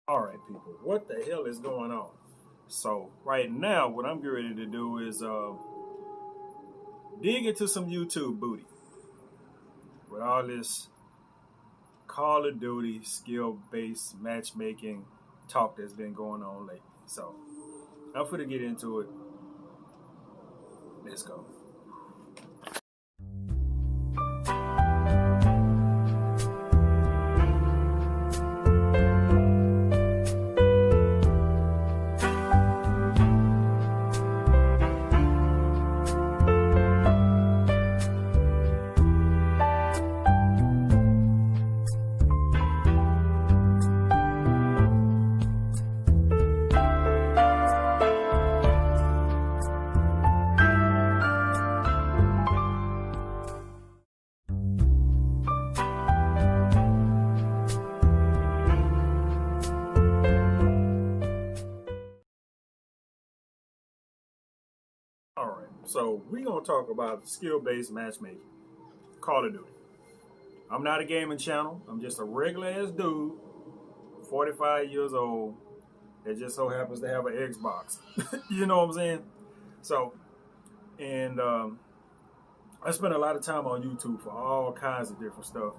All right, people, what the hell is going on? So right now, what I'm getting ready to do is dig into some YouTube booty with all this Call of Duty skill-based matchmaking talk that's been going on lately. So I'm gonna get into it. Let's go. All right, so we're gonna talk about skill-based matchmaking, Call of Duty. I'm not a gaming channel. I'm just a regular ass dude, 45 years old, that just so happens to have an Xbox. You know what I'm saying? So, and I spend a lot of time on YouTube for all kinds of different stuff.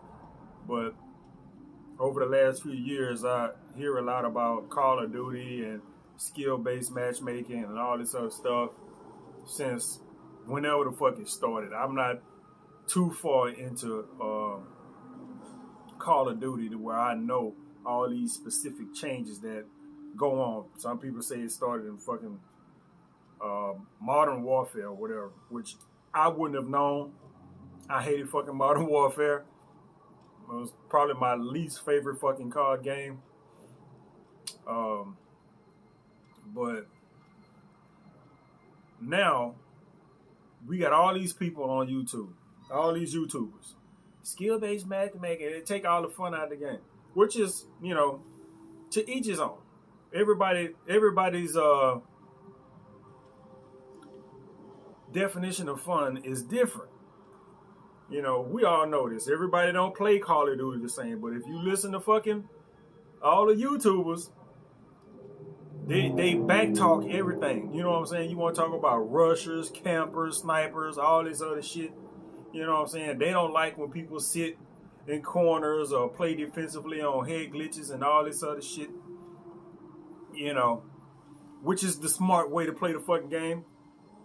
But over the last few years, I hear a lot about Call of Duty and skill-based matchmaking and all this other stuff since whenever the fuck it started. I'm not too far into Call of Duty to where I know all these specific changes that go on. Some people say it started in fucking Modern Warfare or whatever, which I wouldn't have known. I hated fucking Modern Warfare. It was probably my least favorite fucking card game. But now we got all these people on YouTube, all these YouTubers, skill-based matchmaking. They take all the fun out of the game, which is, to each his own. Everybody's definition of fun is different. We all know this. Everybody don't play Call of Duty the same, but if you listen to fucking all the YouTubers, they back talk everything. You know what I'm saying? You want to talk about rushers, campers, snipers, all this other shit. You know what I'm saying? They don't like when people sit in corners or play defensively on head glitches and all this other shit. Which is the smart way to play the fucking game.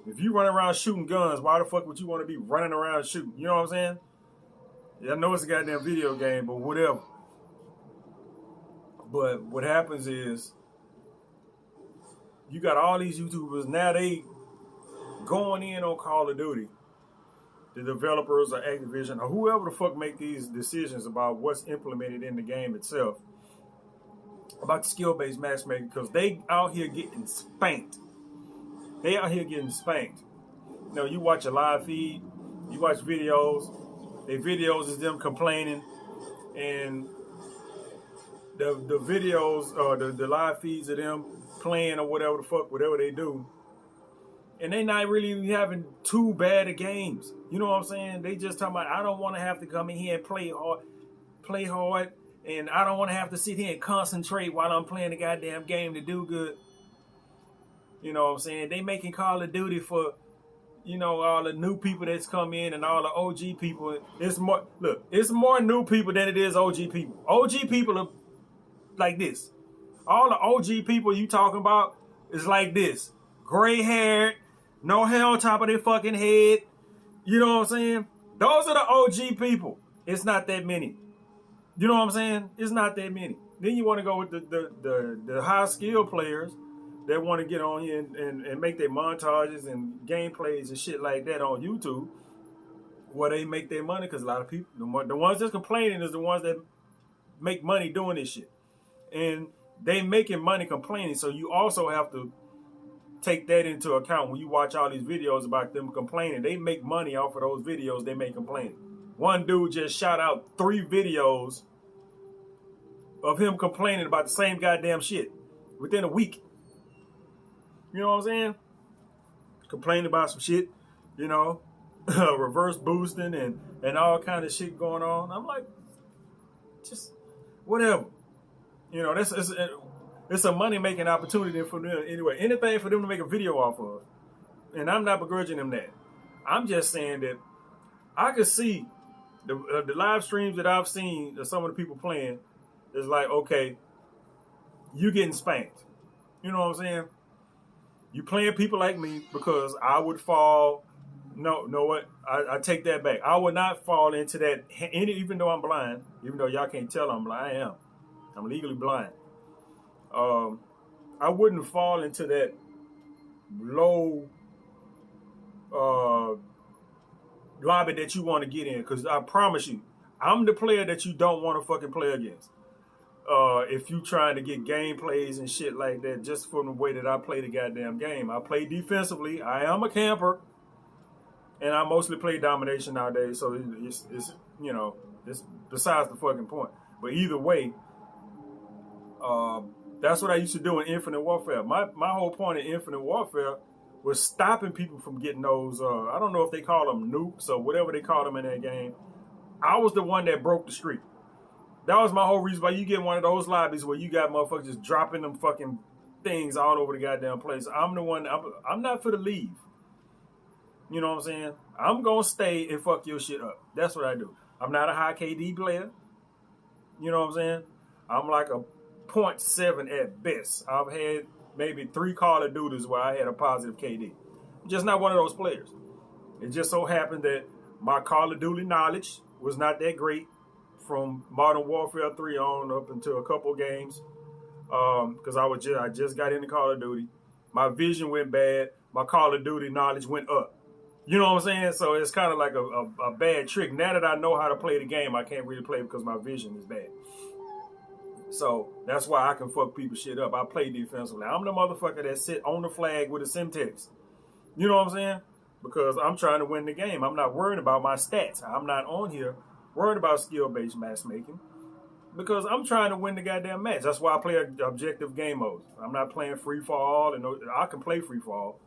If you run around shooting guns, why the fuck would you want to be running around shooting? You know what I'm saying? Yeah, I know it's a goddamn video game, but whatever. But what happens is, you got all these YouTubers, now they going in on Call of Duty. The developers or Activision or whoever the fuck make these decisions about what's implemented in the game itself. About skill-based matchmaking, because they out here getting spanked. They out here getting spanked. You watch a live feed, you watch videos. Their videos is them complaining, and the videos or the live feeds of them playing or whatever they do, and they not really having too bad of games. You know what I'm saying? They just talking about, I don't want to have to come in here and play hard, and I don't want to have to sit here and concentrate while I'm playing the goddamn game to do good. You know what I'm saying? They making Call of Duty for, all the new people that's come in and all the OG people. It's more new people than it is OG people. OG people are like this. All the OG people you talking about is like this. Gray haired, no hair on top of their fucking head. You know what I'm saying? Those are the OG people. It's not that many. You know what I'm saying? It's not that many. Then you want to go with the high skill players that want to get on here and make their montages and gameplays and shit like that on YouTube, where they make their money, because a lot of people, the ones that's complaining is the ones that make money doing this shit. And they making money complaining, so you also have to take that into account when you watch all these videos about them complaining. They make money off of those videos they make complaining. One dude just shot out 3 videos of him complaining about the same goddamn shit within a week. You know what I'm saying? Complaining about some shit, reverse boosting and all kind of shit going on. I'm like, just whatever. You know, it's a money making opportunity for them anyway. Anything for them to make a video off of, and I'm not begrudging them that. I'm just saying that I could see the live streams that I've seen of some of the people playing. It's like, okay, you getting spanked. You know what I'm saying? You playing people like me because I would fall. No, know what? I take that back. I would not fall into that. Even though I'm blind, even though y'all can't tell I'm blind, I am. I'm legally blind. I wouldn't fall into that low lobby that you want to get in, because I promise you, I'm the player that you don't want to fucking play against. If you trying to get gameplays and shit like that, just from the way that I play the goddamn game. I play defensively. I am a camper, and I mostly play domination nowadays. So it's you know, it's besides the fucking point. But either way, that's what I used to do in Infinite Warfare. My whole point in Infinite Warfare was stopping people from getting those, I don't know if they call them nukes or whatever they call them in that game. I was the one that broke the streak. That was my whole reason why you get one of those lobbies where you got motherfuckers just dropping them fucking things all over the goddamn place. I'm the one, I'm not for the leave. You know what I'm saying? I'm going to stay and fuck your shit up. That's what I do. I'm not a high KD player. You know what I'm saying? I'm like a 0.7 at best. I've had maybe 3 Call of Duties where I had a positive KD. I'm just not one of those players. It just so happened that my Call of Duty knowledge was not that great from Modern Warfare 3 on up until a couple games, because I just got into Call of Duty. My vision went bad. My Call of Duty knowledge went up. You know what I'm saying? So it's kind of like a bad trick. Now that I know how to play the game, I can't really play because my vision is bad. So that's why I can fuck people shit up. I play defensively. I'm the motherfucker that sit on the flag with a Semtex. You know what I'm saying? Because I'm trying to win the game. I'm not worried about my stats. I'm not on here worried about skill-based matchmaking, because I'm trying to win the goddamn match. That's why I play objective game modes. I'm not playing free-for-all. And I can play free-for-all.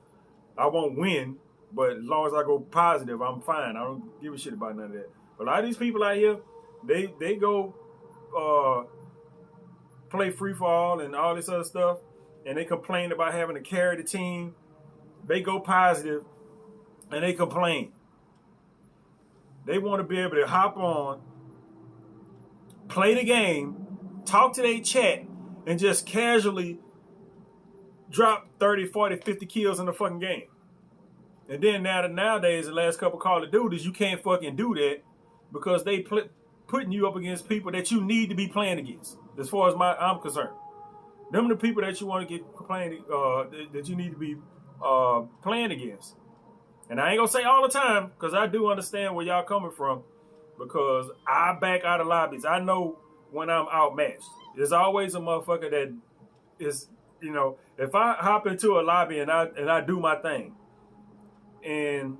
I won't win, but as long as I go positive, I'm fine. I don't give a shit about none of that. But a lot of these people out here, they go play free-for-all and all this other stuff, and they complain about having to carry the team. They go positive, and they complain. They want to be able to hop on, play the game, talk to their chat, and just casually drop 30, 40, 50 kills in the fucking game. And then nowadays, the last couple Call of Duties, you can't fucking do that because they putting you up against people that you need to be playing against. As far as I'm concerned, them the people that you want to get playing, that you need to be playing against. And I ain't gonna say all the time, because I do understand where y'all coming from, because I back out of lobbies. I know when I'm outmatched. There's always a motherfucker that is, you know, if I hop into a lobby and I do my thing, and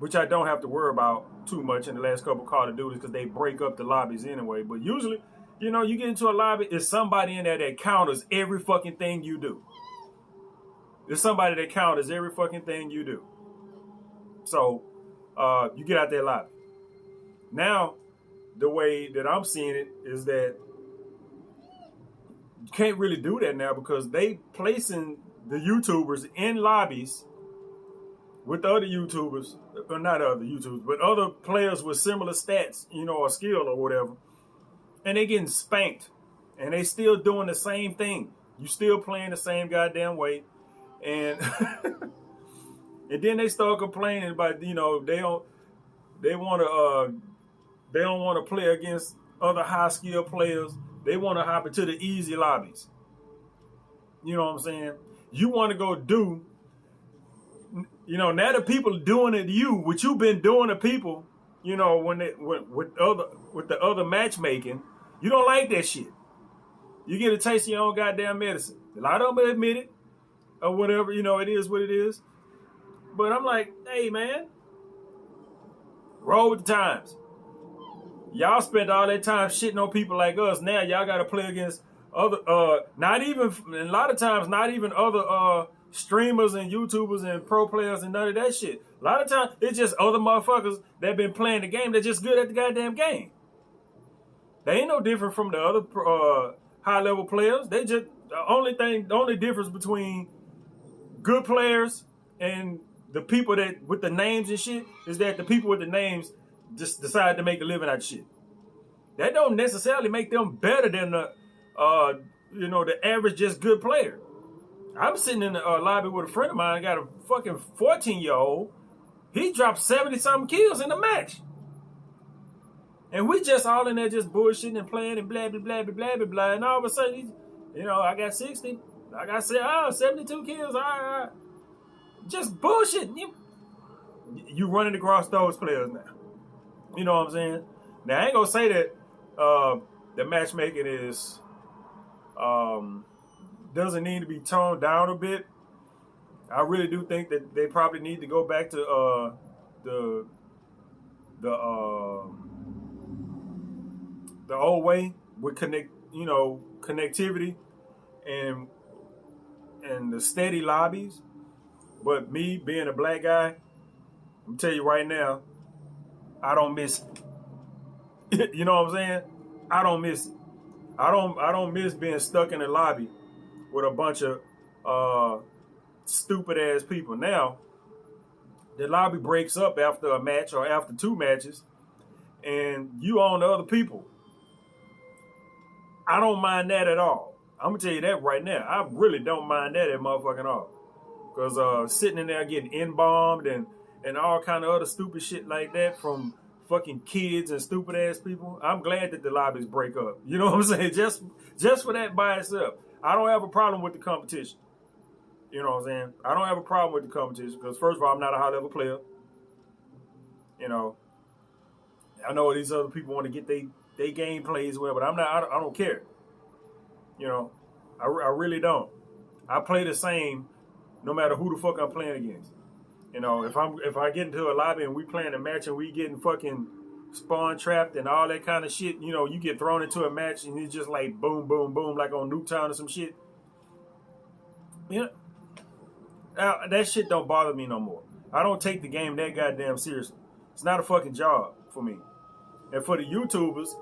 which I don't have to worry about too much in the last couple Call of Duties because they break up the lobbies anyway. But usually, you know, you get into a lobby, there's somebody in there that counters every fucking thing you do. There's somebody that counters every fucking thing you do. So you get out that lobby. Now, the way that I'm seeing it is that you can't really do that now because they placing the YouTubers in lobbies with other YouTubers, or not other YouTubers, but other players with similar stats, you know, or skill or whatever. And they getting spanked. And they still doing the same thing. You still playing the same goddamn way. And and then they start complaining about, you know, they don't want to play against other high skill players. They want to hop into the easy lobbies. You know what I'm saying? You want to go do, you know, now the people doing it to you, what you've been doing to people, you know, with the other matchmaking, you don't like that shit. You get a taste of your own goddamn medicine. A lot of them admit it or whatever, you know, it is what it is. But I'm like, hey, man, roll with the times. Y'all spent all that time shitting on people like us. Now y'all got to play against other, not even, a lot of times, not even other streamers and YouTubers and pro players and none of that shit. A lot of times, it's just other motherfuckers that been playing the game. They're just good at the goddamn game. They ain't no different from the other high level players. They just the only difference between good players and the people that with the names and shit is that the people with the names just decide to make a living out of shit. That don't necessarily make them better than the average just good player. I'm sitting in the lobby with a friend of mine. Got a fucking 14-year-old. He dropped 70-something kills in the match. And we just all in there just bullshitting and playing and blah, blah, blah, blah, blah, blah, blah. And all of a sudden, I got 60. I got 72 kills. All right. Just bullshitting. You running across those players now. You know what I'm saying? Now, I ain't going to say that the matchmaking is doesn't need to be toned down a bit. I really do think that they probably need to go back to the old way with connectivity and the steady lobbies. But me being a black guy, I'm tell you right now, I don't miss it. You know what I'm saying? I don't miss it. I don't miss being stuck in a lobby with a bunch of stupid ass people. Now, the lobby breaks up after a match or after 2 matches, and you on the other people. I don't mind that at all. I'm gonna tell you that right now. I really don't mind that at motherfucking all. Because sitting in there getting in-bombed and all kind of other stupid shit like that from fucking kids and stupid ass people, I'm glad that the lobbies break up. You know what I'm saying? Just for that by itself. I don't have a problem with the competition. You know what I'm saying? I don't have a problem with the competition because, first of all, I'm not a high-level player. I know these other people want to get they game plays well, but I'm not. I don't care. I really don't. I play the same no matter who the fuck I'm playing against. If I get into a lobby and we playing a match and we getting fucking spawn trapped and all that kind of shit, you get thrown into a match and it's just like boom, boom, boom, like on Nuketown or some shit. That shit don't bother me no more. I don't take the game that goddamn seriously. It's not a fucking job for me. And for the YouTubers,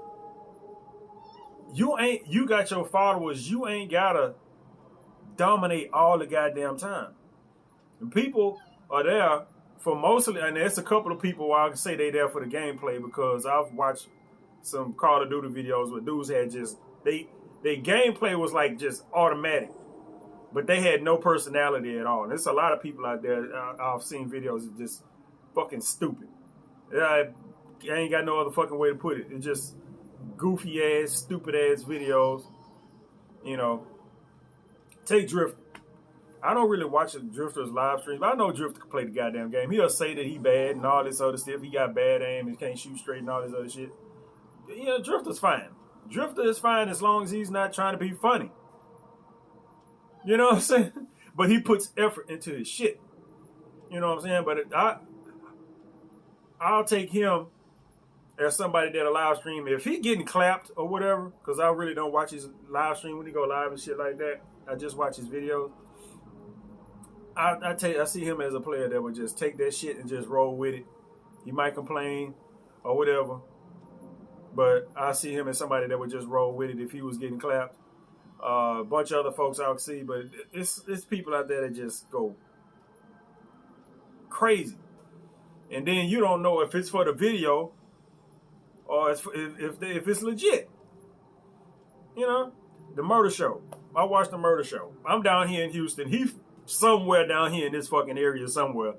you got your followers, you ain't gotta dominate all the goddamn time. And people are there for mostly, and there's a couple of people where I can say they there for the gameplay because I've watched some Call of Duty videos where dudes had their gameplay was like just automatic, but they had no personality at all. And there's a lot of people out there I've seen videos of just fucking stupid. I ain't got no other fucking way to put it. It's just goofy ass, stupid ass videos. Take Drifter. I don't really watch Drifter's live stream, but I know Drifter can play the goddamn game. He'll say that he bad and all this other stuff. He got bad aim and can't shoot straight and all this other shit. Drifter's fine. Drifter is fine as long as he's not trying to be funny. You know what I'm saying? But he puts effort into his shit. You know what I'm saying? But I'll take him as somebody that'll live stream. If he getting clapped or whatever, because I really don't watch his live stream when he go live and shit like that. I just watch his videos. I see him as a player that would just take that shit and just roll with it. He might complain or whatever, but I see him as somebody that would just roll with it if he was getting clapped. A bunch of other folks I would see, but it's people out there that just go crazy. And then you don't know if it's for the video or if it's legit. The murder show. I watched the murder show. I'm down here in Houston. He's somewhere down here in this fucking area somewhere.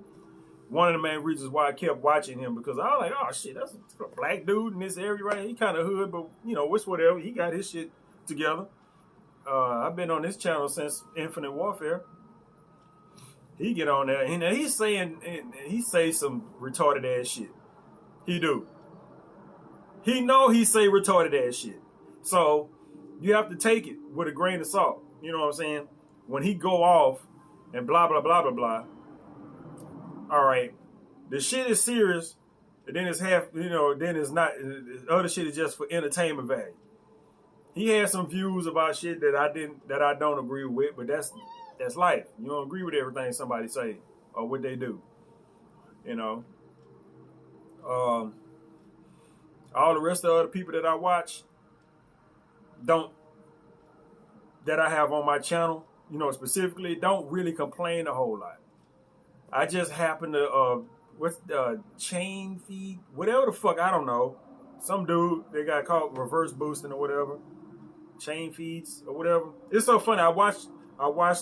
One of the main reasons why I kept watching him because I was like, oh shit, that's a black dude in this area right here. He kind of hood, but it's whatever. He got his shit together. I've been on this channel since Infinite Warfare. He get on there and he say some retarded ass shit. He do. He know he say retarded ass shit. So you have to take it with a grain of salt. You know what I'm saying? When he go off and blah, blah, blah, blah, blah. All right. The shit is serious. And then it's then it's not. The other shit is just for entertainment value. He had some views about shit that I don't agree with, but that's life. You don't agree with everything somebody say or what they do. All the rest of the other people that I watch don't that I have on my channel, you know, specifically, don't really complain a whole lot. I just happen to, what's the chain feed? Whatever the fuck, I don't know. Some dude, they got called reverse boosting or whatever. Chain feeds or whatever. It's so funny. I watched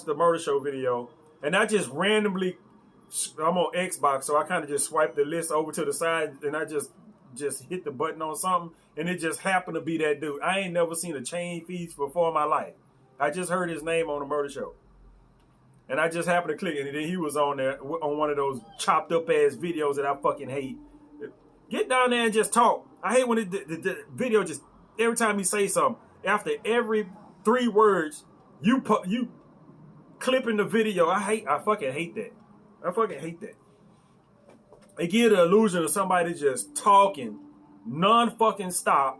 the Murder Show video, and I just randomly, I'm on Xbox, so I kind of just swiped the list over to the side, and I just hit the button on something, and it just happened to be that dude. I ain't never seen a chain feeds before in my life. I just heard his name on the Murder Show, and I just happened to click, and then he was on there on one of those chopped up ass videos that I fucking hate. Get down there and just talk. I hate when the video just, every time you say something, after every 3 words, you clip in the video. I fucking hate that. I fucking hate that. They give the illusion of somebody just talking non-fucking stop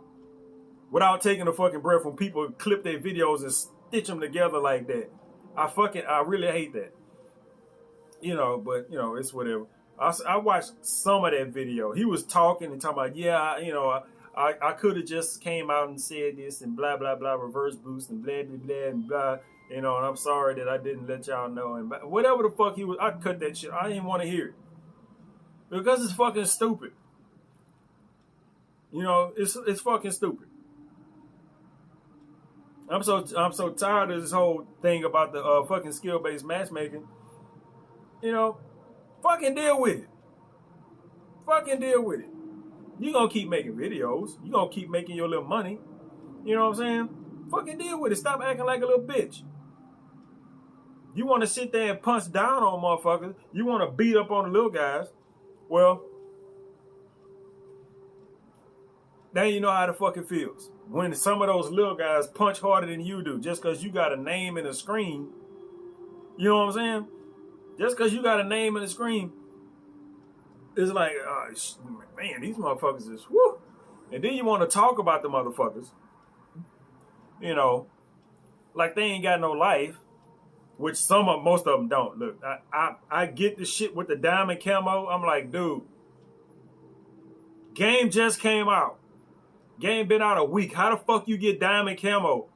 without taking a fucking breath when people clip their videos and stitch them together like that. I really hate that. You know, but, you know, it's whatever. I watched some of that video. He was talking and talking about, yeah, you know, I could have just came out and said this and blah, blah, blah, reverse boost and blah, blah, blah, and blah. You know, and I'm sorry that I didn't let y'all know. And whatever the fuck he was, I cut that shit. I didn't want to hear it. Because it's fucking stupid. You know, it's fucking stupid. I'm so tired of this whole thing about the fucking skill-based matchmaking. You know, fucking deal with it. Fucking deal with it. You gonna keep making videos. You gonna keep making your little money. You know what I'm saying? Fucking deal with it. Stop acting like a little bitch. You want to sit there and punch down on motherfuckers. You want to beat up on the little guys. Well, now you know how the fuck it feels. When some of those little guys punch harder than you do just because you got a name and a screen. You know what I'm saying? Just because you got a name and a screen, it's like, man, these motherfuckers is, whoo. And then you want to talk about the motherfuckers, you know, like they ain't got no life, which most of them don't. Look, I get the shit with the diamond camo. I'm like, dude, game just came out. Game been out a week. How the fuck you get diamond camo?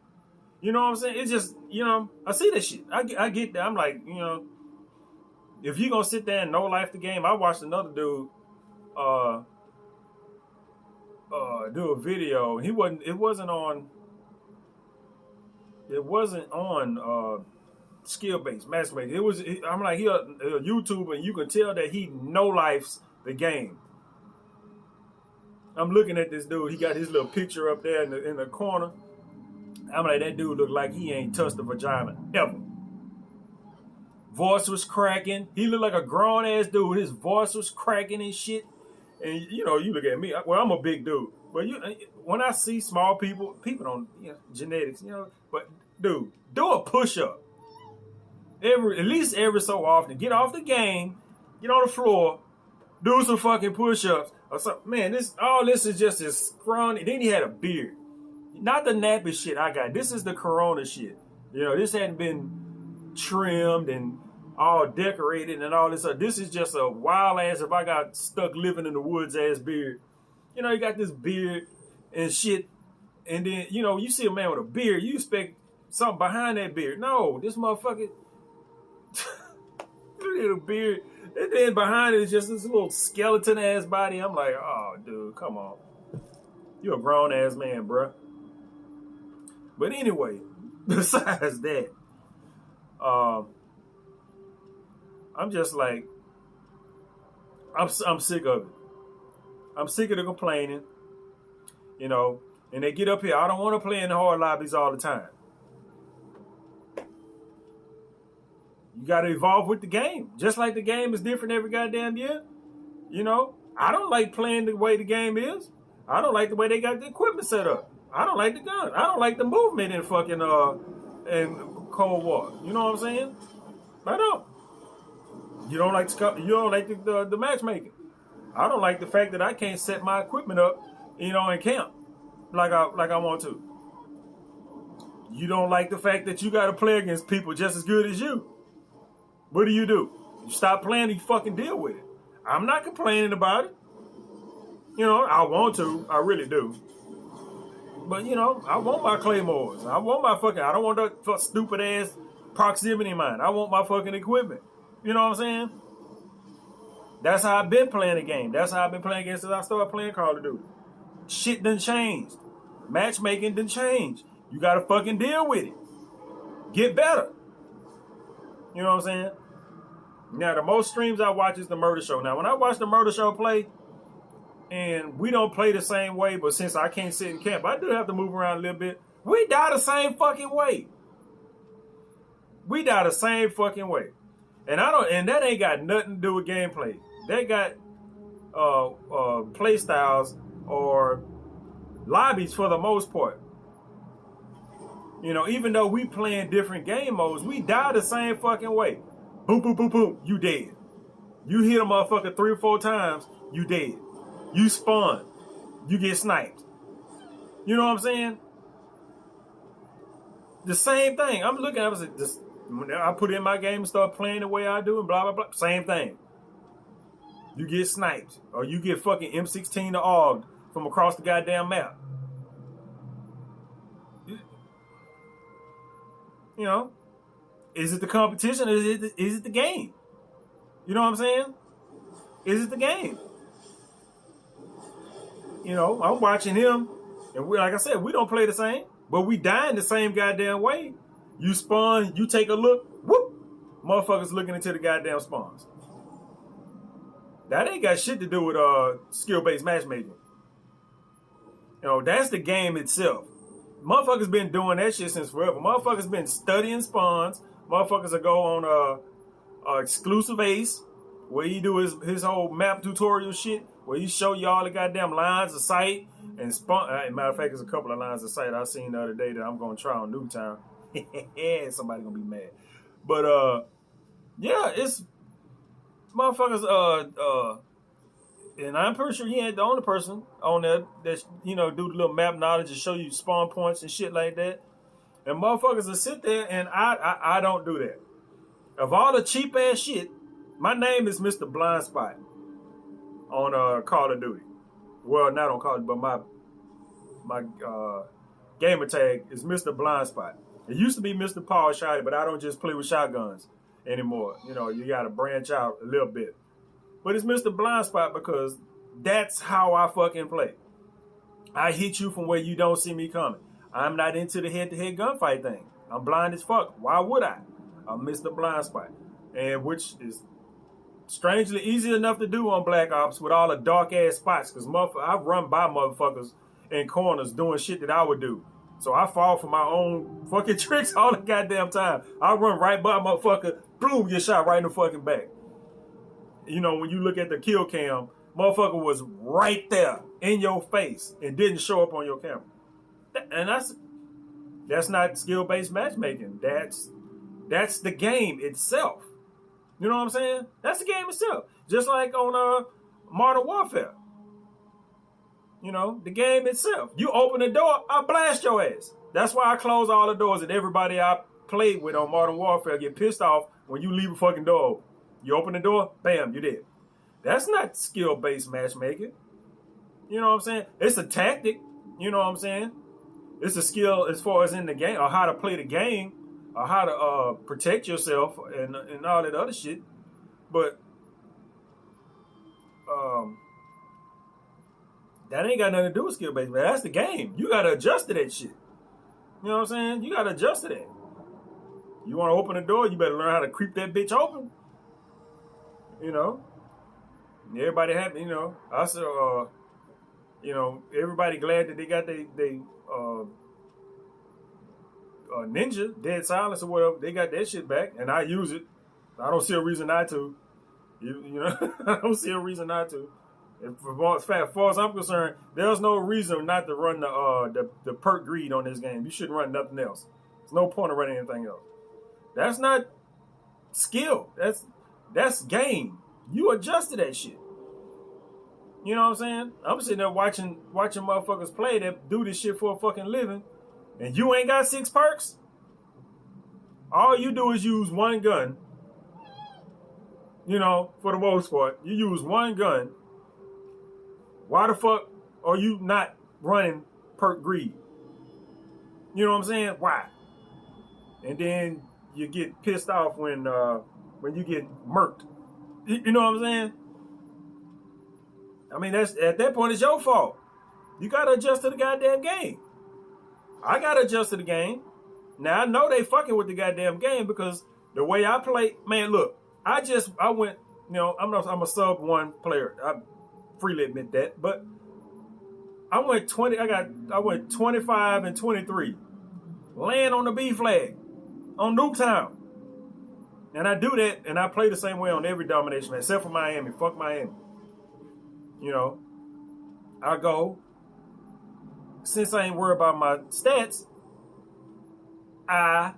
You know what I'm saying? It's just, you know, I see that shit. I get that. I'm like, you know, if you gonna sit there and no life the game, I watched another dude do a video. It wasn't on skill-based matchmaking. I'm like, he a YouTuber, and you can tell that he no lifes the game. I'm looking at this dude. He got his little picture up there in the corner. I'm like, that dude look like he ain't touched a vagina ever. Voice was cracking. He looked like a grown ass dude. His voice was cracking and shit. And you know, you look at me. Well, I'm a big dude, but when I see small people don't, you know, genetics, you know. But dude, do a push up. At least every so often. Get off the game. Get on the floor. Do some fucking push ups. Or something. Man, all this is just as scrawny. Then he had a beard. Not the nappy shit I got. This is the Corona shit. You know, this hadn't been trimmed and all decorated and all this stuff. This is just a wild ass, if I got stuck living in the woods ass beard. You know, you got this beard and shit. And then, you know, you see a man with a beard, you expect something behind that beard. No, this motherfucker, little beard. And then behind it is just this little skeleton ass body. I'm like, oh, dude, come on. You're a grown ass man, bruh. But anyway, besides that, I'm just like, I'm sick of it. I'm sick of the complaining, you know. And they get up here. I don't want to play in the hard lobbies all the time. You got to evolve with the game. Just like the game is different every goddamn year. You know, I don't like playing the way the game is. I don't like the way they got the equipment set up. I don't like the gun. I don't like the movement in fucking in Cold War. You know what I'm saying? I don't. You don't like the matchmaking. I don't like the fact that I can't set my equipment up, you know, in camp like I want to. You don't like the fact that you got to play against people just as good as you. What do? You stop playing and you fucking deal with it. I'm not complaining about it. You know, I want to. I really do. But you know, I want my claymores. I want my fucking. I don't want that stupid ass proximity mine. I want my fucking equipment. You know what I'm saying? That's how I've been playing the game. That's how I've been playing against since I started playing Call of Duty. Shit done changed. Matchmaking done changed. You gotta fucking deal with it. Get better. You know what I'm saying? Now, the most streams I watch is the Murder Show. Now, when I watch the Murder Show play, and we don't play the same way, but since I can't sit in camp, I do have to move around a little bit. We die the same fucking way. We die the same fucking way. And that ain't got nothing to do with gameplay. That got play styles or lobbies for the most part. You know, even though we playing different game modes, we die the same fucking way. Boom, boom, boom, boom, you dead. You hit a motherfucker 3 or 4 times, you dead. You spawn, you get sniped. You know what I'm saying? The same thing. I'm looking at it, I put it in my game and start playing the way I do and blah, blah, blah. Same thing. You get sniped or you get fucking M16 or AUG from across the goddamn map. You know? Is it the competition or is it the game? You know what I'm saying? Is it the game? You know, I'm watching him, and like I said, we don't play the same, but we die in the same goddamn way. You spawn, you take a look, whoop, motherfuckers looking into the goddamn spawns. That ain't got shit to do with skill-based matchmaking. You know, that's the game itself. Motherfuckers been doing that shit since forever. Motherfuckers been studying spawns. Motherfuckers will go on exclusive Ace, where he do his whole map tutorial shit, where he show you all the goddamn lines of sight and spawn. Matter of fact, there's a couple of lines of sight I seen the other day that I'm gonna try on Newtown. Somebody gonna be mad. But yeah, it's motherfuckers and I'm pretty sure he ain't the only person on there that, you know, do the little map knowledge and show you spawn points and shit like that. And motherfuckers will sit there, and I don't do that. Of all the cheap ass shit, my name is Mr. Blind Spot on Call of Duty. Well, not on Call of Duty, but my gamer tag is Mr. Blind Spot. It used to be Mr. Paul Shotty, but I don't just play with shotguns anymore. You know, you got to branch out a little bit. But it's Mr. Blind Spot because that's how I fucking play. I hit you from where you don't see me coming. I'm not into the head-to-head gunfight thing. I'm blind as fuck. Why would I? I'm Mr. Blind Spot. And which is strangely easy enough to do on Black Ops with all the dark-ass spots. Because I've run by motherfuckers in corners doing shit that I would do. So I fall for my own fucking tricks all the goddamn time. I run right by a motherfucker, boom, get shot right in the fucking back. You know, when you look at the kill cam, motherfucker was right there in your face and didn't show up on your camera. And that's not skill-based matchmaking. That's the game itself. You know what I'm saying? That's the game itself. Just like on Modern Warfare. You know, the game itself. You open the door, I blast your ass. That's why I close all the doors, and everybody I played with on Modern Warfare get pissed off when you leave a fucking door open. You open the door, bam, you're dead. That's not skill-based matchmaking. You know what I'm saying? It's a tactic. You know what I'm saying? It's a skill as far as in the game, or how to play the game, or how to protect yourself and all that other shit. But that ain't got nothing to do with skill-based. Man, that's the game. You got to adjust to that shit. You know what I'm saying? You got to adjust to that. You want to open the door, you better learn how to creep that bitch open. You know, everybody happy. You know, I said, you know, everybody glad that they got they Ninja Dead Silence or whatever. They got that shit back, and I use it. I don't see a reason not to. You know, I don't see a reason not to. As far as I'm concerned, there's no reason not to run the perk greed on this game. You shouldn't run nothing else. There's no point of running anything else. That's not skill. That's game. You adjust to that shit. You know what I'm saying? I'm sitting there watching motherfuckers play that do this shit for a fucking living, and you ain't got 6 perks. All you do is use one gun. You know, for the most part, you use one gun. Why the fuck are you not running perk greed? You know what I'm saying? Why? And then you get pissed off when you get murked. You know what I'm saying? I mean, that's at that point, it's your fault. You gotta adjust to the goddamn game. I gotta adjust to the game. Now I know they fucking with the goddamn game because the way I play, man, look, I went, you know, I'm a sub 1 player. I freely admit that, but I went 25 and 23. Land on the B flag on Nuketown. And I do that, and I play the same way on every domination, except for Miami. Fuck Miami. You know, I go, since I ain't worried about my stats, I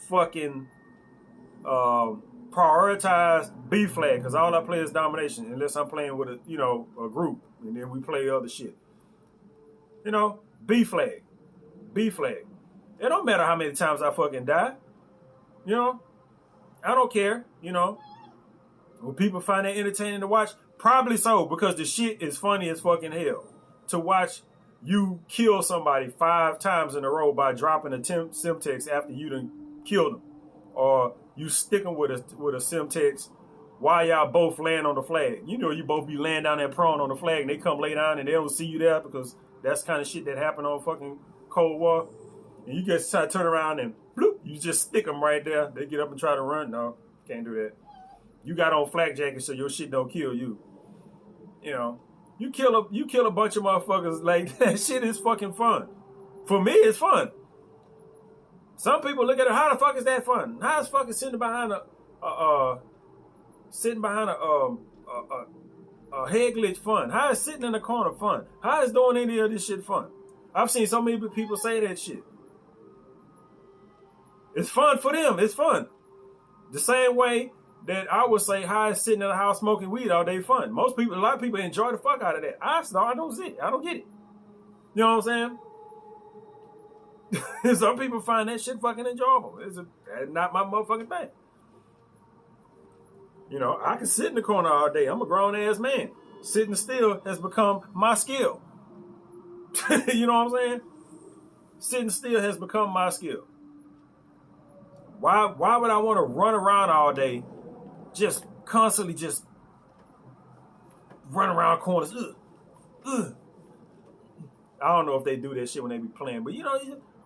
fucking prioritize B flag, because all I play is domination, unless I'm playing with a group, and then we play other shit. You know, B flag. B flag. It don't matter how many times I fucking die. You know, I don't care. You know, will people find that entertaining to watch? Probably so, because the shit is funny as fucking hell. To watch you kill somebody 5 times in a row by dropping a Semtex after you done killed them, or you stick them with a Semtex while y'all both land on the flag. You know, you both be laying down there prone on the flag, and they come lay down and they don't see you there, because that's kind of shit that happened on fucking Cold War. And you just try to turn around and bloop, you just stick them right there. They get up and try to run. No, can't do that. You got on flak jackets so your shit don't kill you. You know, you kill a bunch of motherfuckers, like, that shit is fucking fun. For me, it's fun. Some people look at it, how the fuck is that fun? How is fucking sitting behind a head glitch fun? How is sitting in the corner fun? How is doing any of this shit fun? I've seen so many people say that shit. It's fun for them. It's fun. The same way that I would say, how is sitting in the house smoking weed all day fun? A lot of people enjoy the fuck out of that. I don't get it. You know what I'm saying? Some people find that shit fucking enjoyable. It's not my motherfucking thing. You know, I can sit in the corner all day. I'm a grown ass man. Sitting still has become my skill. You know what I'm saying? Sitting still has become my skill. Why would I want to run around all day, just constantly just run around corners? I don't know if they do that shit when they be playing, but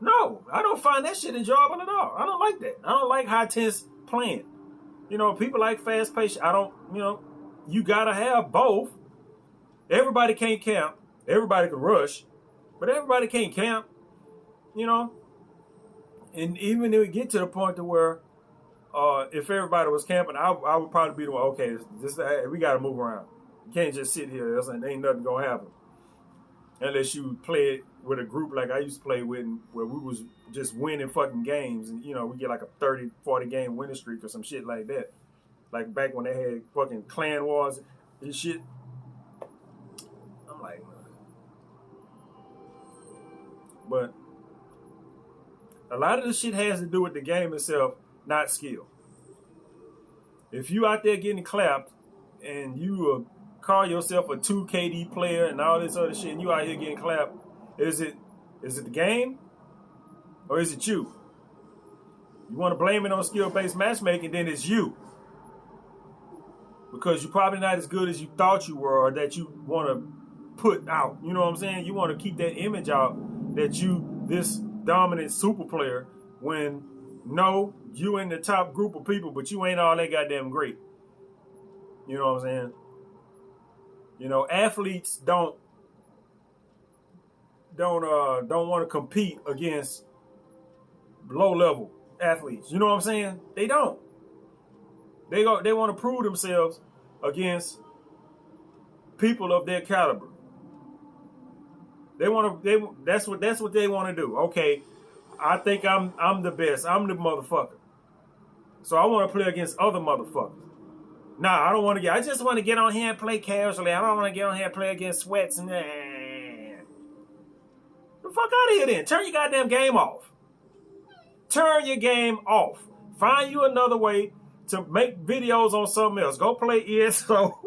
no, I don't find that shit enjoyable at all. I don't like that. I don't like high tense playing. You know, people like fast paced. You gotta have both. Everybody can't camp. Everybody can rush, but everybody can't camp. You know. And even if we get to the point to where, if everybody was camping, I would probably be the one. Okay, we got to move around. You can't just sit here. Ain't nothing gonna happen unless you play it with a group like I used to play with, where we was just winning fucking games, and we get like a 30, 40 game winning streak or some shit like that. Like back when they had fucking clan wars and shit. I'm like, but a lot of this shit has to do with the game itself, not skill. If you out there getting clapped and you call yourself a 2 KD player and all this other shit, and you out here getting clapped, is it the game or is it you? You want to blame it on skill-based matchmaking, then it's you. Because you're probably not as good as you thought you were, or that you want to put out. You know what I'm saying? You want to keep that image out that you this dominant super player, when no, you in the top group of people, but you ain't all that goddamn great. You know what I'm saying? You know, athletes don't want to compete against low level athletes. You know what I'm saying? They don't. They want to prove themselves against people of their caliber. That's what they want to do. Okay, I think I'm the best. I'm the motherfucker. So I want to play against other motherfuckers. Nah, I just want to get on here and play casually. I don't want to get on here and play against sweats and the fuck out of here then. Turn your goddamn game off. Turn your game off. Find you another way to make videos on something else. Go play ESO.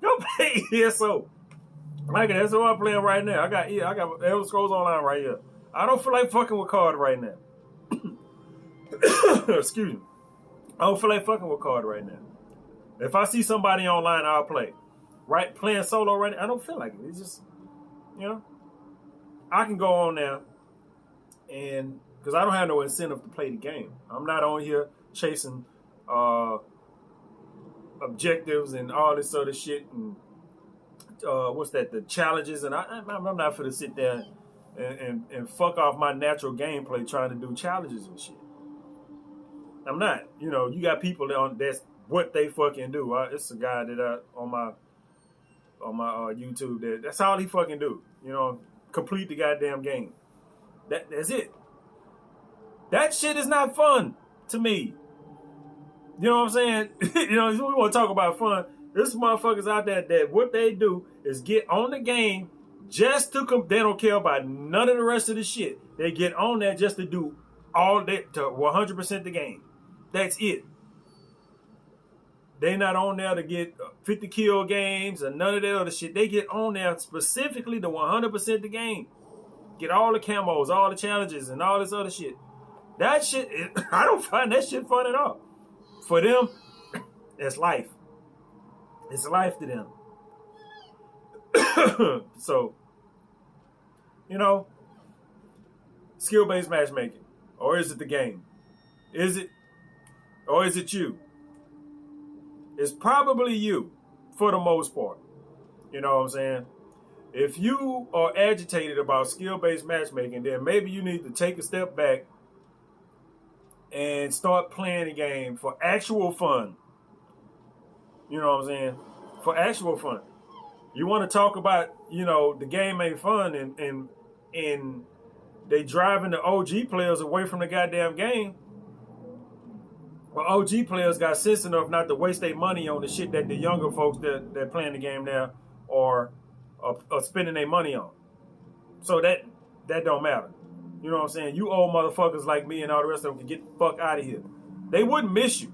Go play ESO. Like that's what I'm playing right now. I got Elder Scrolls Online right here. I don't feel like fucking with card right now. Excuse me. I don't feel like fucking with card right now. If I see somebody online, I'll play. Right, playing solo right now, I don't feel like it. It's just, you know, I can go on now, and because I don't have no incentive to play the game. I'm not on here chasing objectives and all this other shit and the challenges, and I'm not for to sit there and fuck off my natural gameplay trying to do challenges and shit. I'm not. You know, you got people that's what they fucking do. It's a guy that on my YouTube that's all he fucking do. You know, complete the goddamn game. That's it. That shit is not fun to me. You know what I'm saying? You know, we want to talk about fun. There's motherfuckers out there that what they do is get on the game just to they don't care about none of the rest of the shit. They get on there just to do all that to 100% the game. That's it. They not on there to get 50 kill games or none of that other shit. They get on there specifically to 100% the game. Get all the camos, all the challenges, and all this other shit. That shit, I don't find that shit fun at all. For them, it's life. It's life to them. So, you know, skill-based matchmaking. Or is it the game? Is it? Or is it you? It's probably you, for the most part. You know what I'm saying? If you are agitated about skill-based matchmaking, then maybe you need to take a step back and start playing the game for actual fun. You know what I'm saying? For actual fun. You want to talk about, you know, the game ain't fun and they driving the OG players away from the goddamn game. Well, OG players got sense enough not to waste their money on the shit that the younger folks that playing the game now are spending their money on. So that don't matter. You know what I'm saying? You old motherfuckers like me and all the rest of them can get the fuck out of here. They wouldn't miss you.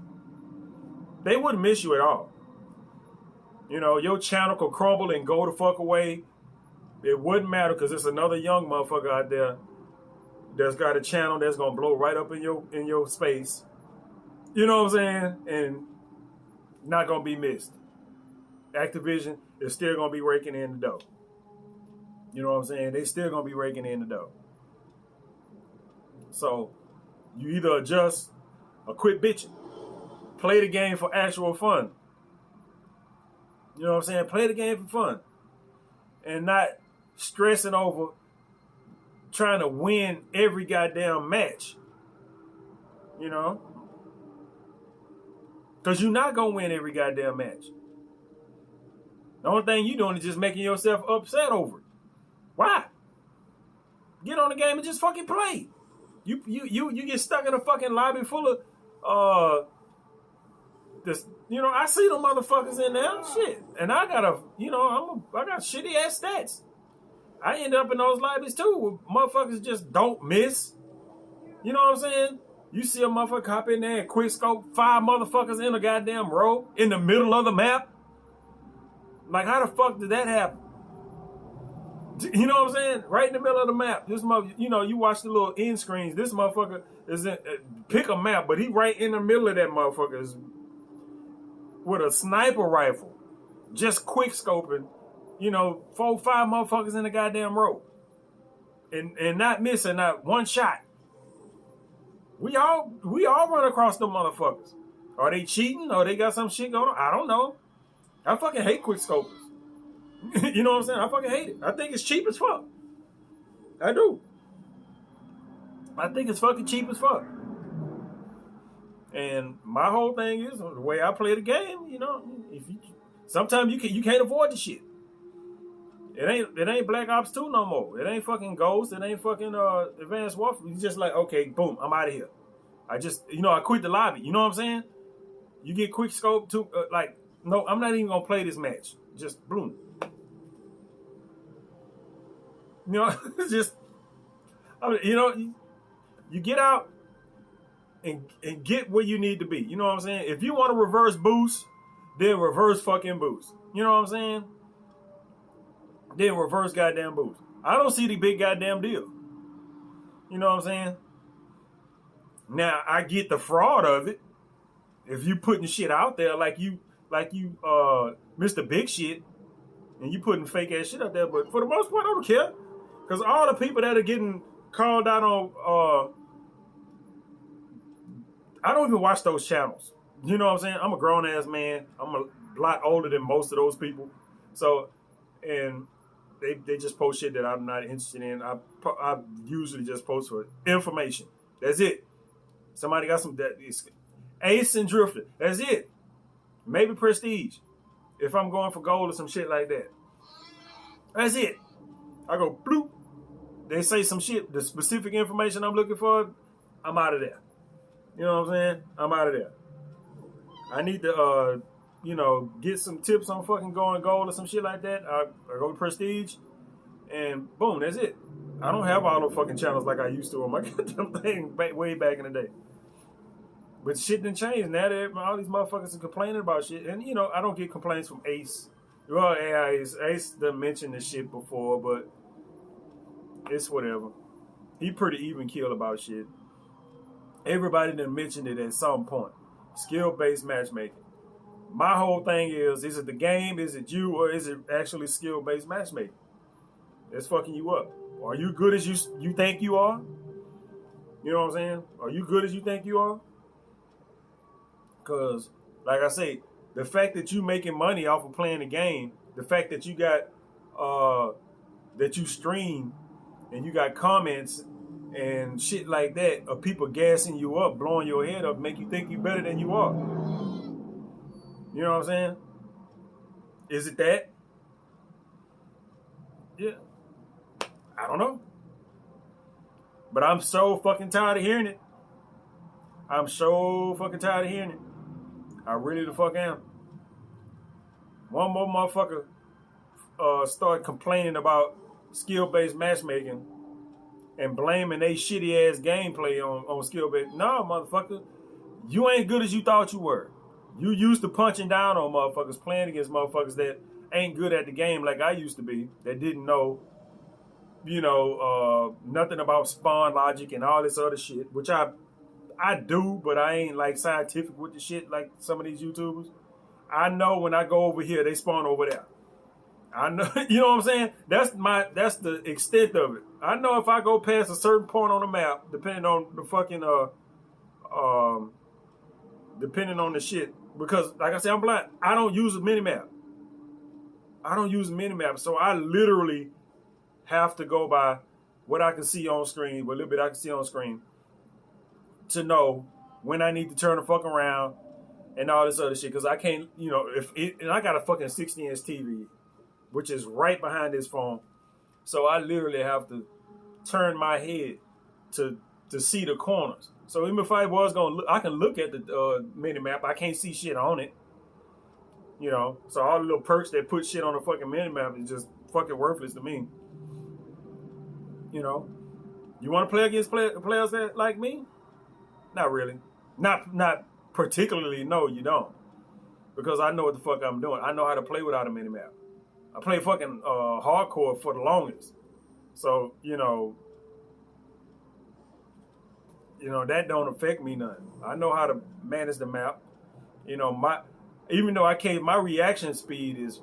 They wouldn't miss you at all. You know, your channel could crumble and go the fuck away. It wouldn't matter because there's another young motherfucker out there that's got a channel that's gonna blow right up in your space. You know what I'm saying? And not gonna be missed. Activision is still gonna be raking in the dough. You know what I'm saying? They still gonna be raking in the dough. So you either adjust or quit bitching. Play the game for actual fun. You know what I'm saying? Play the game for fun. And not stressing over trying to win every goddamn match. You know? Because you're not going to win every goddamn match. The only thing you're doing is just making yourself upset over it. Why? Get on the game and just fucking play. You get stuck in a fucking lobby full of this, you know, I see them motherfuckers in there, shit, and I got I got shitty ass stats. I end up in those lobbies too, where motherfuckers just don't miss. You know what I'm saying? You see a motherfucker hop in there and quick scope 5 motherfuckers in a goddamn row in the middle of the map. Like, how the fuck did that happen? You know what I'm saying? Right in the middle of the map. This mother, you know, you watch the little end screens. This motherfucker is in, pick a map, but he right in the middle of that motherfucker is with a sniper rifle, just quick scoping, you know, 4 or 5 motherfuckers in the goddamn row, and not missing not one shot. We all run across them motherfuckers. Are they cheating? Or they got some shit going on? I don't know. I fucking hate quick scopers. You know what I'm saying? I fucking hate it. I think it's cheap as fuck. I do. I think it's fucking cheap as fuck. And my whole thing is the way I play the game. You know, sometimes you can't avoid the shit. It ain't Black Ops 2 no more. It ain't fucking Ghost. It ain't fucking Advanced Warfare. You just like, okay, boom, I'm out of here. I quit the lobby. You know what I'm saying? You get quick scope to no, I'm not even gonna play this match. Just boom. You know, it's just, you know, you get out and get where you need to be. You know what I'm saying? If you want to reverse boost, then reverse fucking boost. You know what I'm saying? then reverse goddamn boost. I don't see the big goddamn deal. You know what I'm saying? Now I get the fraud of it. If you putting shit out there like you Mr. Big Shit, and you putting fake ass shit out there, but for the most part I don't care. Cause all the people that are getting called out on I don't even watch those channels. You know what I'm saying? I'm a grown ass man. I'm a lot older than most of those people. So, and they just post shit that I'm not interested in. I usually just post for information. That's it. Somebody got some that is Ace and Drifter. That's it. Maybe Prestige. If I'm going for gold or some shit like that. That's it. I go bloop. They say some shit. The specific information I'm looking for, I'm out of there. You know what I'm saying? I'm out of there. I need to, get some tips on fucking going gold or some shit like that. I go to Prestige, and boom, that's it. I don't have all the fucking channels like I used to on my goddamn thing way back in the day. But shit didn't change. Now that all these motherfuckers are complaining about shit, and I don't get complaints from Ace. Well, Ace done mentioned this shit before, but it's whatever. He pretty even keel about shit. Everybody done mentioned it at some point. Skill-based matchmaking. My whole thing is it the game, is it you, or is it actually skill-based matchmaking? It's fucking you up. Are you good as you think you are? You know what I'm saying? Are you good as you think you are? Because, like I say, the fact that you making money off of playing the game, the fact that you got, that you stream and you got comments and shit like that of people gassing you up, blowing your head up, make you think you better than you are. You know what I'm saying? Is it that? Yeah. I don't know. But I'm so fucking tired of hearing it. I'm so fucking tired of hearing it. I really the fuck am. One more motherfucker start complaining about skill-based matchmaking and blaming they shitty ass gameplay on skill-based. No, motherfucker. You ain't good as you thought you were. You used to punching down on motherfuckers, playing against motherfuckers that ain't good at the game like I used to be, that didn't know, nothing about spawn logic and all this other shit, which I do, but I ain't like scientific with the shit like some of these YouTubers. I know when I go over here, they spawn over there. I know, you know what I'm saying? That's the extent of it. I know if I go past a certain point on the map, depending on the fucking depending on the shit, because like I said, I'm blind. I don't use a minimap. So I literally have to go by what I can see on screen, what little bit I can see on screen, to know when I need to turn the fuck around and all this other shit. Because I can't, and I got a fucking 60-inch TV, which is right behind this phone. So I literally have to turn my head to see the corners. So even if I was gonna look, I can look at the mini map. I can't see shit on it. So all the little perks that put shit on the fucking mini map is just fucking worthless to me. You want to play against players that like me? Not really. Not particularly. No, you don't. Because I know what the fuck I'm doing. I know how to play without a mini map. I play fucking hardcore for the longest. So, that don't affect me none. I know how to manage the map. Even though my reaction speed is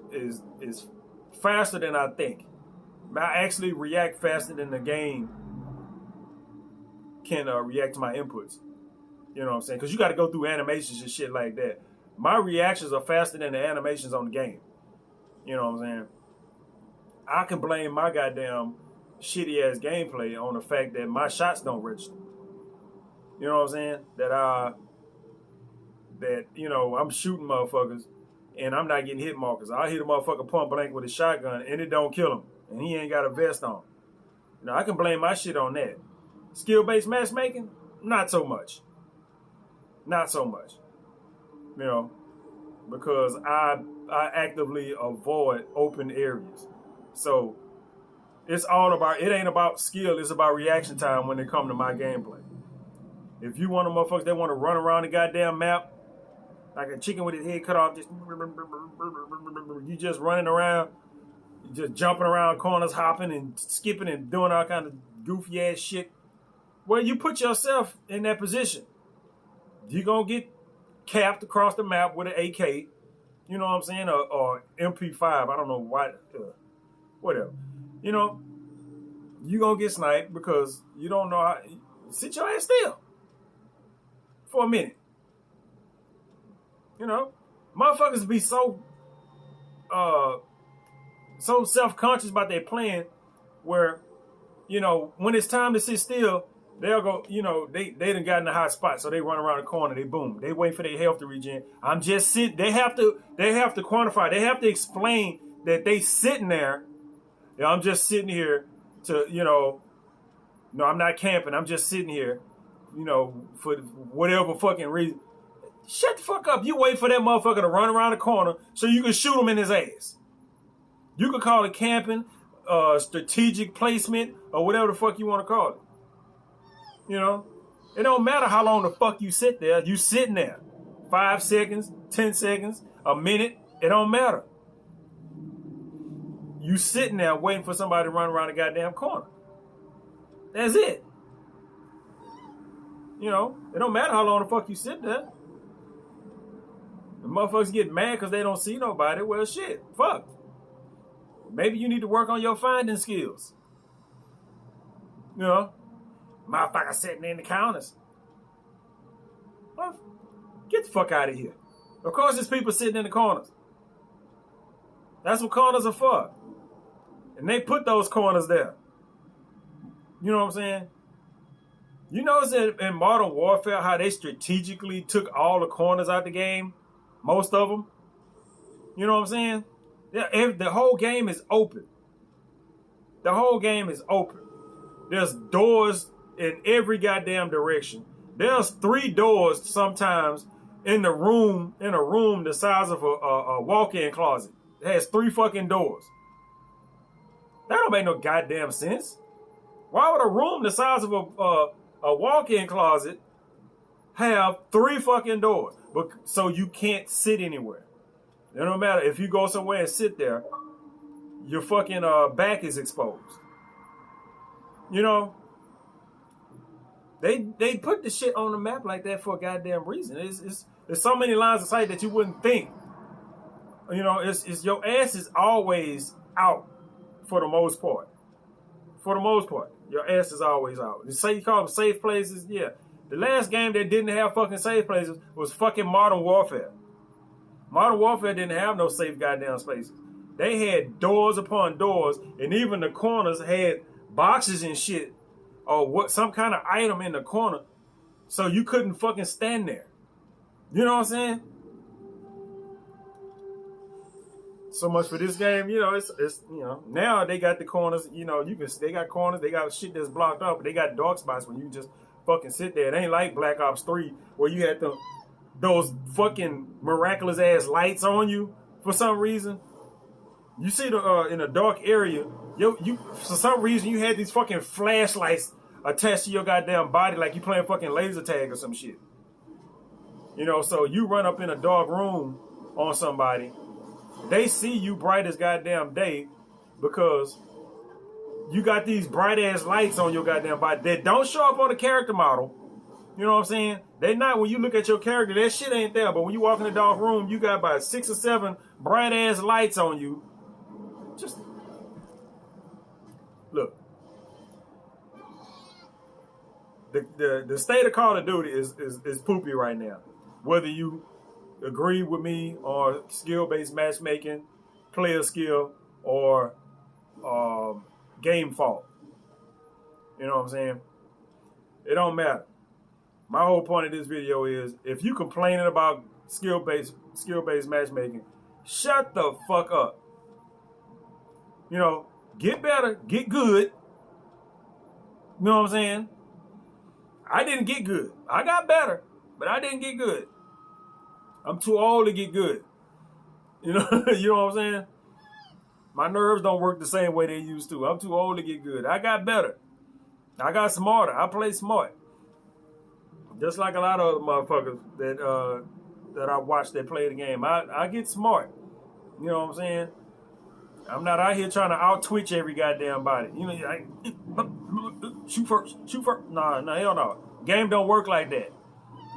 faster than I think. I actually react faster than the game can react to my inputs. You know what I'm saying? Because you got to go through animations and shit like that. My reactions are faster than the animations on the game. You know what I'm saying? I can blame my goddamn shitty ass gameplay on the fact that my shots don't register. You know what I'm saying? That I'm shooting motherfuckers and I'm not getting hit markers. I'll hit a motherfucker point blank with a shotgun and it don't kill him. And he ain't got a vest on. I can blame my shit on that. Skill-based matchmaking? Not so much. Not so much. Because I actively avoid open areas. So it ain't about skill, it's about reaction time when it comes to my gameplay. If you want motherfuckers that want to run around the goddamn map like a chicken with his head cut off, you just running around, just jumping around corners, hopping and skipping and doing all kind of goofy ass shit. Well, you put yourself in that position. You're going to get capped across the map with an AK, you know what I'm saying, or MP5. I don't know why, whatever. You know, you're going to get sniped because you don't know how. Sit your ass still for a minute. You know, motherfuckers be so self-conscious about their plan where, you know, when it's time to sit still, they'll go, you know, they done got in a hot spot, so they run around the corner, they boom. They wait for their health to regen. I'm just sitting. They have to quantify. They have to explain that they sitting there. You know, I'm just sitting here to, you know, no, I'm not camping. I'm just sitting here, you know, for whatever fucking reason. Shut the fuck up. You wait for that motherfucker to run around the corner so you can shoot him in his ass. You could call it camping, strategic placement, or whatever the fuck you want to call it. You know? It don't matter how long the fuck you sit there. You sitting there. 5 seconds, 10 seconds, a minute. It don't matter. You sitting there waiting for somebody to run around the goddamn corner. That's it. You know? It don't matter how long the fuck you sit there. The motherfuckers get mad because they don't see nobody. Well, shit. Fuck. Maybe you need to work on your finding skills. You know? Motherfucker sitting in the counters. Well, get the fuck out of here. Of course there's people sitting in the corners. That's what corners are for. And they put those corners there. You know what I'm saying? You notice that in Modern Warfare how they strategically took all the corners out the game? Most of them. You know what I'm saying? Yeah, the whole game is open. The whole game is open. There's doors in every goddamn direction. There's 3 doors sometimes in a room the size of a walk-in closet. It has 3 fucking doors. That don't make no goddamn sense. Why would a room the size of a walk-in closet have 3 fucking doors? But so you can't sit anywhere. It don't matter if you go somewhere and sit there, your fucking back is exposed. You know, they put the shit on the map like that for a goddamn reason. There's so many lines of sight that you wouldn't think. You know, it's your ass is always out for the most part. For the most part, your ass is always out. You say you call them safe places, yeah. The last game that didn't have fucking safe places was fucking Modern Warfare. Modern Warfare didn't have no safe goddamn spaces. They had doors upon doors, and even the corners had boxes and shit, or what, some kind of item in the corner, so you couldn't fucking stand there. You know what I'm saying? So much for this game, you know. It's you know, now they got the corners. You know, they got corners. They got shit that's blocked up, but they got dark spots where you just fucking sit there. It ain't like Black Ops 3 where you had those fucking miraculous ass lights on you for some reason. You see in a dark area, you for some reason you had these fucking flashlights attached to your goddamn body like you playing fucking laser tag or some shit. You know, so you run up in a dark room on somebody, they see you bright as goddamn day because you got these bright ass lights on your goddamn body that don't show up on the character model. You know what I'm saying? They not, when you look at your character, that shit ain't there. But when you walk in the dark room, you got about 6 or 7 bright ass lights on you. Just look. The state of Call of Duty is poopy right now. Whether you agree with me on skill-based matchmaking, player skill, or game fault. You know what I'm saying? It don't matter. My whole point of this video is, if you complaining about skill-based matchmaking, shut the fuck up. You know, get better, get good. You know what I'm saying? I didn't get good. I got better, but I didn't get good. I'm too old to get good. You know what I'm saying? My nerves don't work the same way they used to. I'm too old to get good. I got better. I got smarter. I play smart. Just like a lot of other motherfuckers that I watch that play the game. I get smart. You know what I'm saying? I'm not out here trying to out twitch every goddamn body. You know, like, shoot first, shoot first. Nah, hell no. Game don't work like that.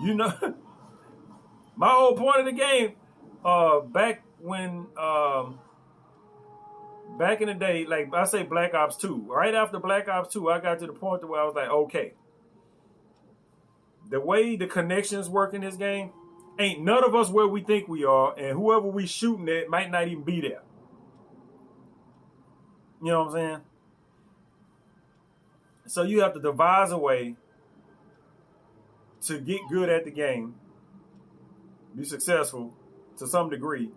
You know, my whole point of the game, back in the day, like I say Black Ops 2. Right after Black Ops 2, I got to the point where I was like, okay, the way the connections work in this game, ain't none of us where we think we are, and whoever we shooting at might not even be there. You know what I'm saying? So you have to devise a way to get good at the game, be successful to some degree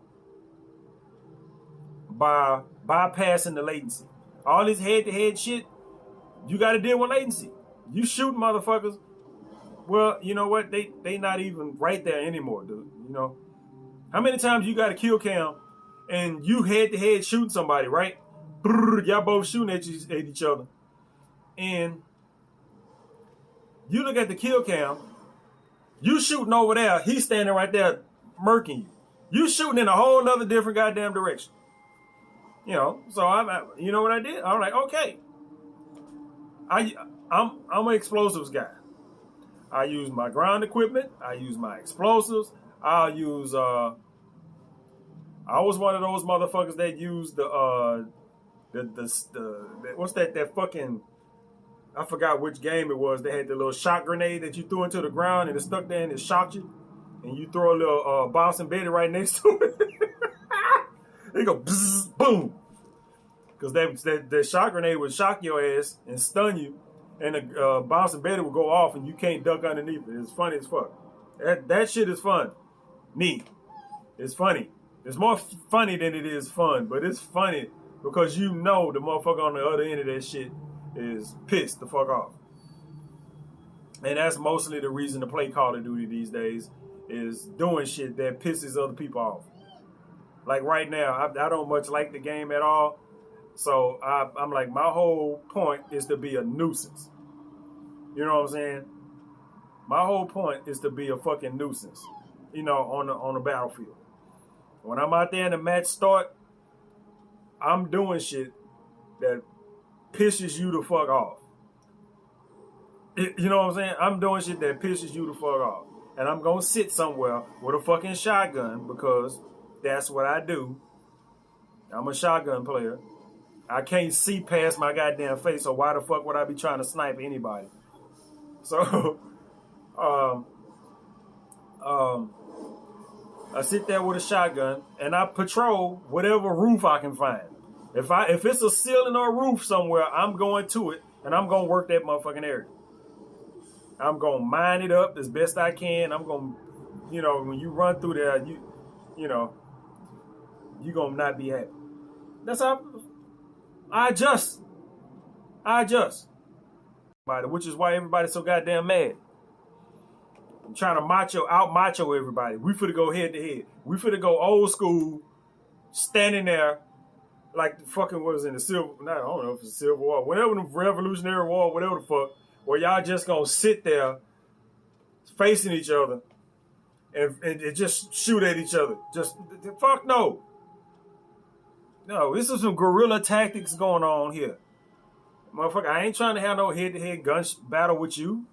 by bypassing the latency. All this head-to-head shit, you got to deal with latency. You shooting motherfuckers, well, you know what? They not even right there anymore, dude. You know? How many times you got a kill cam and you head-to-head shooting somebody, right? Y'all both shooting at each other. And you look at the kill cam, you shooting over there, he's standing right there murking you. You shooting in a whole nother different goddamn direction. You know, so you know what I did? I'm like, okay. I'm an explosives guy. I use my ground equipment. I use my explosives. I was one of those motherfuckers that used the what's that fucking, I forgot which game it was. They had the little shot grenade that you threw into the ground and it stuck there and it shocked you. And you throw a little bouncing Betty right next to it. They go bzz, boom. Because that shot grenade would shock your ass and stun you. And the bouncing Betty would go off and you can't duck underneath it. It's funny as fuck. That shit is fun. Neat. It's funny. It's more funny than it is fun. But it's funny because you know the motherfucker on the other end of that shit is pissed the fuck off. And that's mostly the reason to play Call of Duty these days, is doing shit that pisses other people off. Like right now, I don't much like the game at all. So I'm like, my whole point is to be a nuisance. You know what I'm saying? My whole point is to be a fucking nuisance, you know, on the battlefield. When I'm out there and the match start, I'm doing shit that pisses you the fuck off. You know what I'm saying? I'm doing shit that pisses you the fuck off. And I'm going to sit somewhere with a fucking shotgun because that's what I do. I'm a shotgun player. I can't see past my goddamn face, so why the fuck would I be trying to snipe anybody? So, I sit there with a shotgun and I patrol whatever roof I can find. If it's a ceiling or a roof somewhere, I'm going to it and I'm going to work that motherfucking area. I'm going to mine it up as best I can. I'm going to, you know, when you run through there, you know, you're going to not be happy. That's how I adjust. Which is why everybody's so goddamn mad. I'm trying to out macho everybody. We finna go head to head. We finna go old school, standing there like the fucking was in the Civil, I don't know if it's the Civil War, whatever the Revolutionary War, whatever the fuck, where y'all just gonna sit there facing each other and just shoot at each other. Just, fuck no. No, this is some guerrilla tactics going on here. Motherfucker, I ain't trying to have no head-to-head gun battle with you.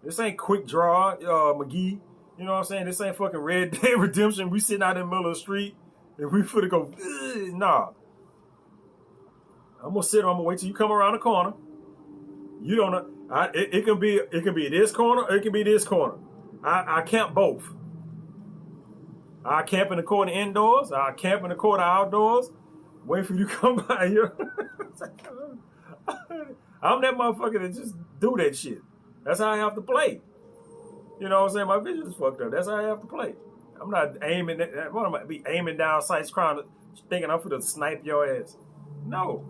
This ain't Quick Draw, McGee. You know what I'm saying? This ain't fucking Red Dead Redemption. We sitting out in the middle of the street and we finna go, nah. I'm gonna wait till you come around the corner. You don't know. It can be this corner or it can be this corner. I camp both. I camp in the corner indoors. I camp in the corner outdoors. Wait for you to come by here. I'm that motherfucker that just do that shit. That's how I have to play. You know what I'm saying? My vision is fucked up. That's how I have to play. I'm not aiming. What am I be aiming down sights, thinking I'm gonna snipe your ass? No.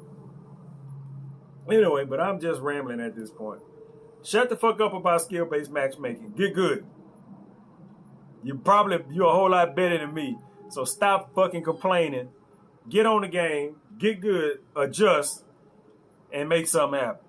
Anyway, but I'm just rambling at this point. Shut the fuck up about skill-based matchmaking. Get good. You're a whole lot better than me. So stop fucking complaining. Get on the game. Get good. Adjust. And make something happen.